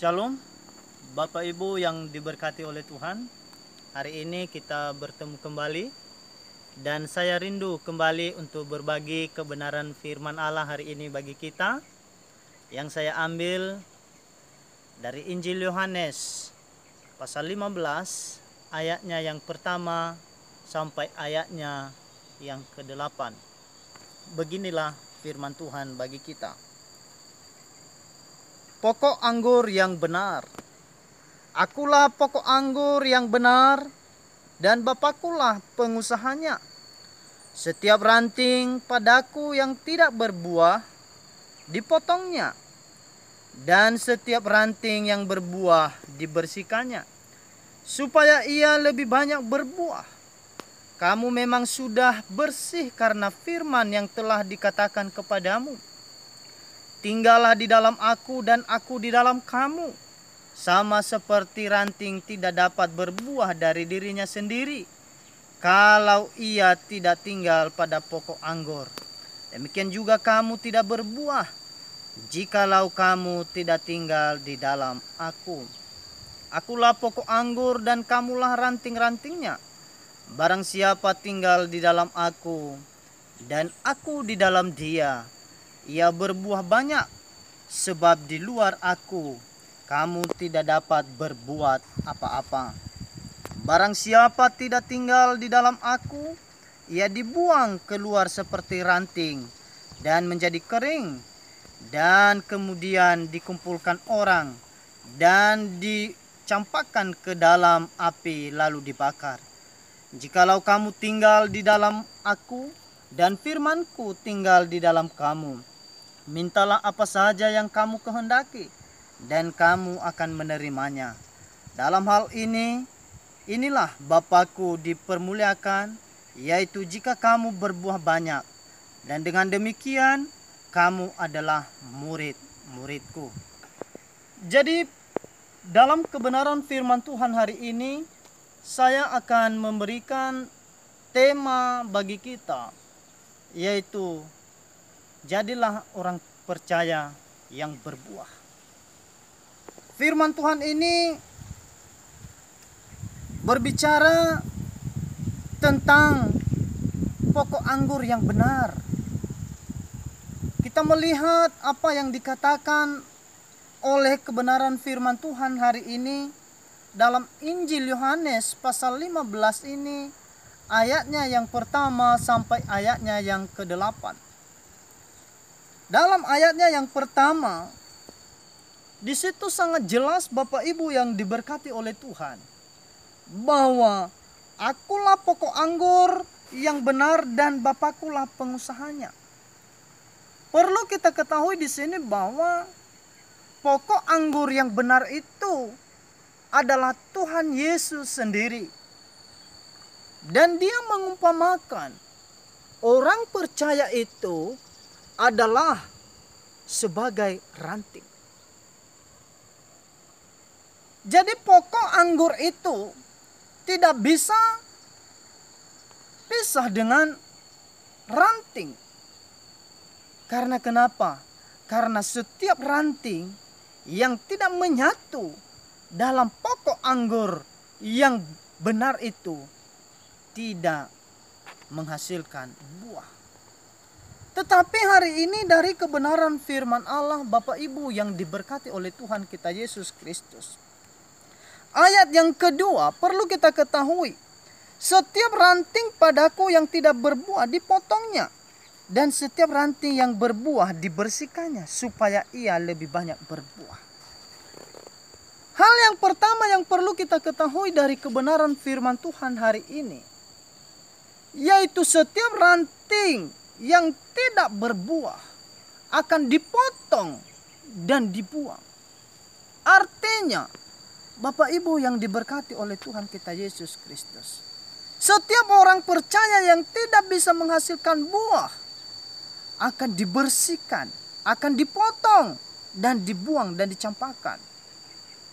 Shalom, Bapak Ibu yang diberkati oleh Tuhan. Hari ini kita bertemu kembali dan saya rindu kembali untuk berbagi kebenaran firman Allah hari ini bagi kita, yang saya ambil dari Injil Yohanes pasal 15 ayatnya yang pertama sampai ayatnya yang ke-8. Beginilah firman Tuhan bagi kita. Pokok anggur yang benar. Akulah pokok anggur yang benar, dan Bapakkulah pengusahanya. Setiap ranting padaku yang tidak berbuah, dipotongnya, dan setiap ranting yang berbuah dibersihkannya, supaya ia lebih banyak berbuah. Kamu memang sudah bersih karena firman yang telah dikatakan kepadamu. Tinggallah di dalam aku dan aku di dalam kamu. Sama seperti ranting tidak dapat berbuah dari dirinya sendiri kalau ia tidak tinggal pada pokok anggur. Demikian juga kamu tidak berbuah jikalau kamu tidak tinggal di dalam aku. Akulah pokok anggur dan kamulah ranting-rantingnya. Barang siapa tinggal di dalam aku dan aku di dalam dia, ia berbuah banyak, sebab di luar aku kamu tidak dapat berbuat apa-apa. Barang siapa tidak tinggal di dalam aku, ia dibuang keluar seperti ranting dan menjadi kering, dan kemudian dikumpulkan orang dan dicampakkan ke dalam api lalu dibakar. Jikalau kamu tinggal di dalam aku dan firmanku tinggal di dalam kamu, mintalah apa saja yang kamu kehendaki, dan kamu akan menerimanya. Dalam hal ini, inilah Bapakku dipermuliakan, yaitu jika kamu berbuah banyak, dan dengan demikian kamu adalah murid-muridku. Jadi dalam kebenaran firman Tuhan hari ini, saya akan memberikan tema bagi kita, yaitu jadilah orang percaya yang berbuah. Firman Tuhan ini berbicara tentang pokok anggur yang benar. Kita melihat apa yang dikatakan oleh kebenaran firman Tuhan hari ini dalam Injil Yohanes pasal 15 ini, ayatnya yang pertama sampai ayatnya yang ke-8. Dalam ayatnya yang pertama, di situ sangat jelas Bapak Ibu yang diberkati oleh Tuhan, bahwa akulah pokok anggur yang benar dan Bapakkulah pengusahanya. Perlu kita ketahui di sini bahwa pokok anggur yang benar itu adalah Tuhan Yesus sendiri. Dan dia mengumpamakan orang percaya itu adalah sebagai ranting. Jadi pokok anggur itu tidak bisa pisah dengan ranting. Karena kenapa? Karena setiap ranting yang tidak menyatu dalam pokok anggur yang benar itu tidak menghasilkan buah. Tetapi hari ini dari kebenaran firman Allah, Bapak Ibu yang diberkati oleh Tuhan kita Yesus Kristus, ayat yang kedua perlu kita ketahui, setiap ranting padaku yang tidak berbuah dipotongnya, dan setiap ranting yang berbuah dibersihkannya, supaya ia lebih banyak berbuah. Hal yang pertama yang perlu kita ketahui dari kebenaran firman Tuhan hari ini, yaitu setiap ranting yang tidak berbuah akan dipotong dan dibuang. Artinya, Bapak Ibu yang diberkati oleh Tuhan kita Yesus Kristus, setiap orang percaya yang tidak bisa menghasilkan buah akan dibersihkan, akan dipotong dan dibuang dan dicampakkan.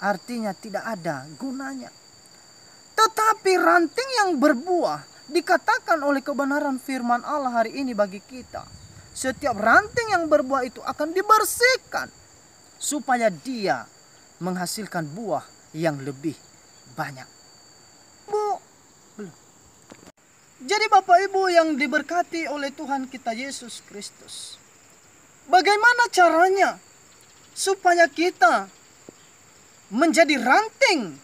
Artinya tidak ada gunanya. Tetapi ranting yang berbuah, dikatakan oleh kebenaran firman Allah hari ini bagi kita, setiap ranting yang berbuah itu akan dibersihkan supaya dia menghasilkan buah yang lebih banyak. Bu, belum. Jadi Bapak Ibu yang diberkati oleh Tuhan kita Yesus Kristus, bagaimana caranya supaya kita menjadi ranting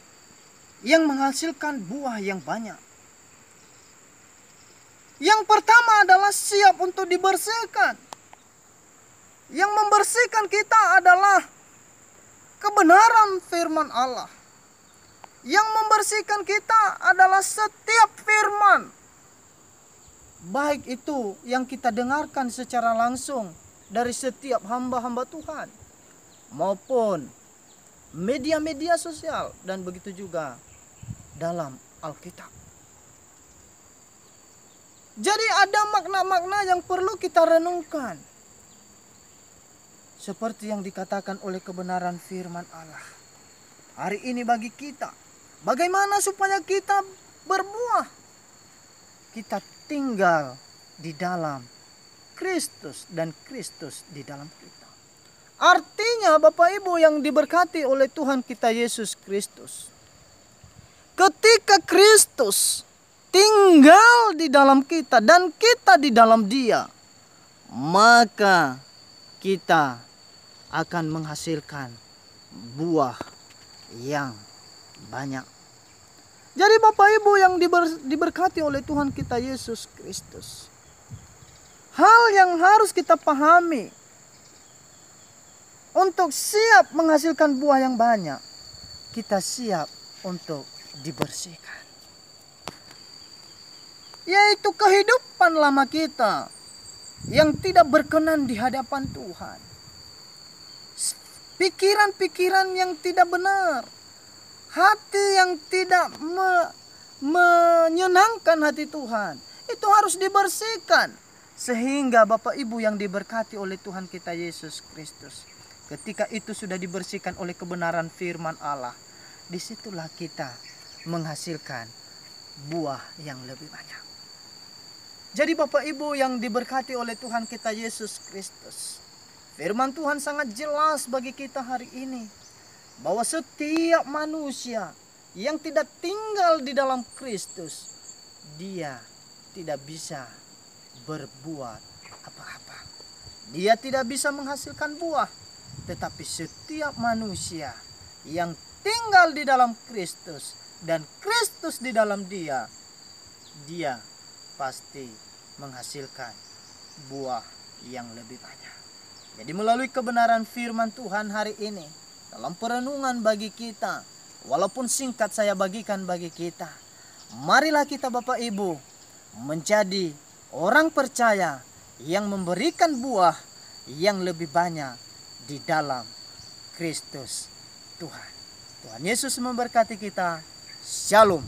yang menghasilkan buah yang banyak? Yang pertama adalah siap untuk dibersihkan. Yang membersihkan kita adalah kebenaran firman Allah. Yang membersihkan kita adalah setiap firman, baik itu yang kita dengarkan secara langsung dari setiap hamba-hamba Tuhan, maupun media-media sosial, dan begitu juga dalam Alkitab. Jadi ada makna-makna yang perlu kita renungkan, seperti yang dikatakan oleh kebenaran firman Allah hari ini bagi kita. Bagaimana supaya kita berbuah? Kita tinggal di dalam Kristus dan Kristus di dalam kita. Artinya Bapak Ibu yang diberkati oleh Tuhan kita Yesus Kristus, ketika Kristus tinggal di dalam kita dan kita di dalam Dia, maka kita akan menghasilkan buah yang banyak. Jadi Bapak Ibu yang diberkati oleh Tuhan kita Yesus Kristus, hal yang harus kita pahami untuk siap menghasilkan buah yang banyak, kita siap untuk dibersihkan, yaitu kehidupan lama kita yang tidak berkenan di hadapan Tuhan. Pikiran-pikiran yang tidak benar, hati yang tidak menyenangkan hati Tuhan, itu harus dibersihkan. Sehingga Bapak Ibu yang diberkati oleh Tuhan kita Yesus Kristus, ketika itu sudah dibersihkan oleh kebenaran firman Allah, disitulah kita menghasilkan buah yang lebih banyak. Jadi Bapak Ibu yang diberkati oleh Tuhan kita Yesus Kristus, firman Tuhan sangat jelas bagi kita hari ini, bahwa setiap manusia yang tidak tinggal di dalam Kristus, dia tidak bisa berbuat apa-apa. Dia tidak bisa menghasilkan buah. Tetapi setiap manusia yang tinggal di dalam Kristus dan Kristus di dalam dia, dia pasti menghasilkan buah yang lebih banyak. Jadi melalui kebenaran firman Tuhan hari ini, dalam perenungan bagi kita, walaupun singkat saya bagikan bagi kita, marilah kita Bapak Ibu menjadi orang percaya yang memberikan buah yang lebih banyak di dalam Kristus Tuhan. Tuhan Yesus memberkati kita. Shalom.